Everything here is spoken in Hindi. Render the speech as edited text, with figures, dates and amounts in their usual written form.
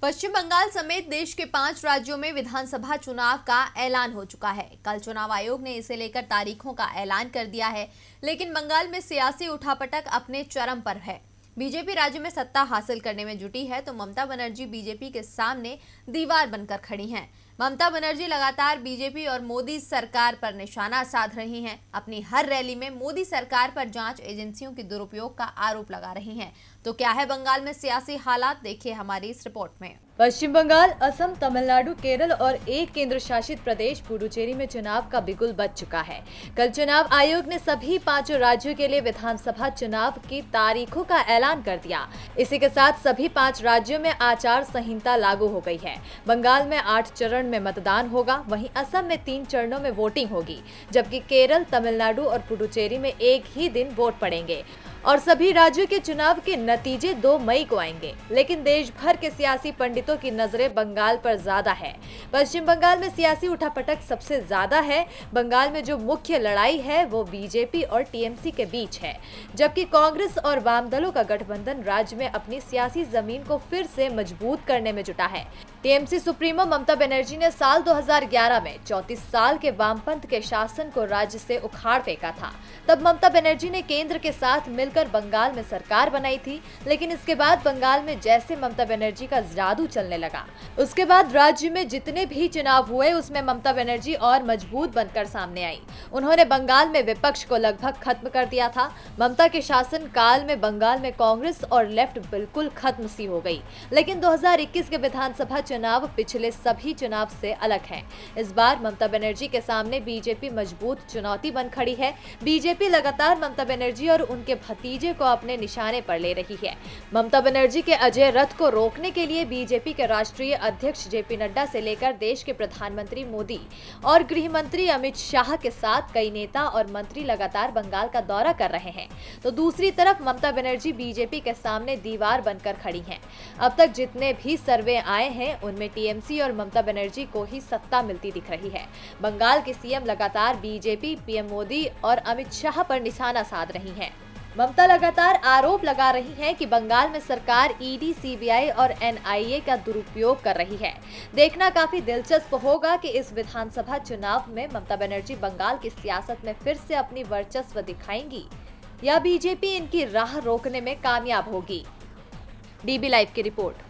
पश्चिम बंगाल समेत देश के 5 राज्यों में विधानसभा चुनाव का ऐलान हो चुका है। कल चुनाव आयोग ने इसे लेकर तारीखों का ऐलान कर दिया है, लेकिन बंगाल में सियासी उठापटक अपने चरम पर है। बीजेपी राज्य में सत्ता हासिल करने में जुटी है तो ममता बनर्जी बीजेपी के सामने दीवार बनकर खड़ी हैं। ममता बनर्जी लगातार बीजेपी और मोदी सरकार पर निशाना साध रही हैं। अपनी हर रैली में मोदी सरकार पर जांच एजेंसियों के दुरुपयोग का आरोप लगा रही हैं। तो क्या है बंगाल में सियासी हालात, देखिए हमारी इस रिपोर्ट में। पश्चिम बंगाल, असम, तमिलनाडु, केरल और एक केंद्र शासित प्रदेश पुडुचेरी में चुनाव का बिगुल बज चुका है। कल चुनाव आयोग ने सभी 5 राज्यों के लिए विधानसभा चुनाव की तारीखों का ऐलान कर दिया। इसी के साथ सभी 5 राज्यों में आचार संहिता लागू हो गई है। बंगाल में 8 चरण में मतदान होगा, वहीं असम में 3 चरणों में वोटिंग होगी, जबकि केरल, तमिलनाडु और पुडुचेरी में एक ही दिन वोट पड़ेंगे और सभी राज्यों के चुनाव के नतीजे 2 मई को आएंगे। लेकिन देश भर के सियासी पंडितों की नजरें बंगाल पर ज्यादा है। पश्चिम बंगाल में सियासी उठापटक सबसे ज्यादा है। बंगाल में जो मुख्य लड़ाई है वो बीजेपी और टीएमसी के बीच है, जबकि कांग्रेस और वाम दलों का गठबंधन राज्य में अपनी सियासी जमीन को फिर से मजबूत करने में जुटा है। टीएमसी सुप्रीमो ममता बनर्जी ने साल 2011 में 34 साल के वामपंथ के शासन को राज्य से उखाड़ फेंका था। तब ममता बनर्जी ने केंद्र के साथ मिलकर बंगाल में सरकार बनाई थी, लेकिन इसके बाद बंगाल में जैसे ममता बनर्जी का जादू चलने लगा, उसके बाद राज्य में जितने भी चुनाव हुए उसमें ममता बनर्जी और मजबूत बनकर सामने आई। उन्होंने बंगाल में विपक्ष को लगभग खत्म कर दिया था। ममता के शासन काल में बंगाल में कांग्रेस और लेफ्ट बिल्कुल खत्म सी हो गई। लेकिन 2021 के विधानसभा चुनाव पिछले सभी चुनाव से अलग है। इस बार ममता बनर्जी के सामने बीजेपी मजबूत चुनौती बन खड़ी है। बीजेपी लगातार ममता बनर्जी और उनके भतीजे को अपने निशाने पर ले रही है। ममता बनर्जी के अजय रथ को रोकने के लिए बीजेपी के राष्ट्रीय अध्यक्ष जेपी नड्डा से लेकर देश के प्रधानमंत्री मोदी और गृह मंत्री अमित शाह के साथ कई नेता और मंत्री लगातार बंगाल का दौरा कर रहे हैं। तो दूसरी तरफ ममता बनर्जी बीजेपी के सामने दीवार बनकर खड़ी हैं। अब तक जितने भी सर्वे आए हैं उनमें टीएमसी और ममता बनर्जी को ही सत्ता मिलती दिख रही है। बंगाल के सीएम लगातार बीजेपी, पीएम मोदी और अमित शाह पर निशाना साध रही हैं। ममता लगातार आरोप लगा रही हैं कि बंगाल में सरकार ईडी, सीबीआई और एनआईए का दुरुपयोग कर रही है। देखना काफी दिलचस्प होगा कि इस विधानसभा चुनाव में ममता बनर्जी बंगाल की सियासत में फिर से अपनी वर्चस्व दिखाएंगी या बीजेपी इनकी राह रोकने में कामयाब होगी। डीबी लाइव की रिपोर्ट।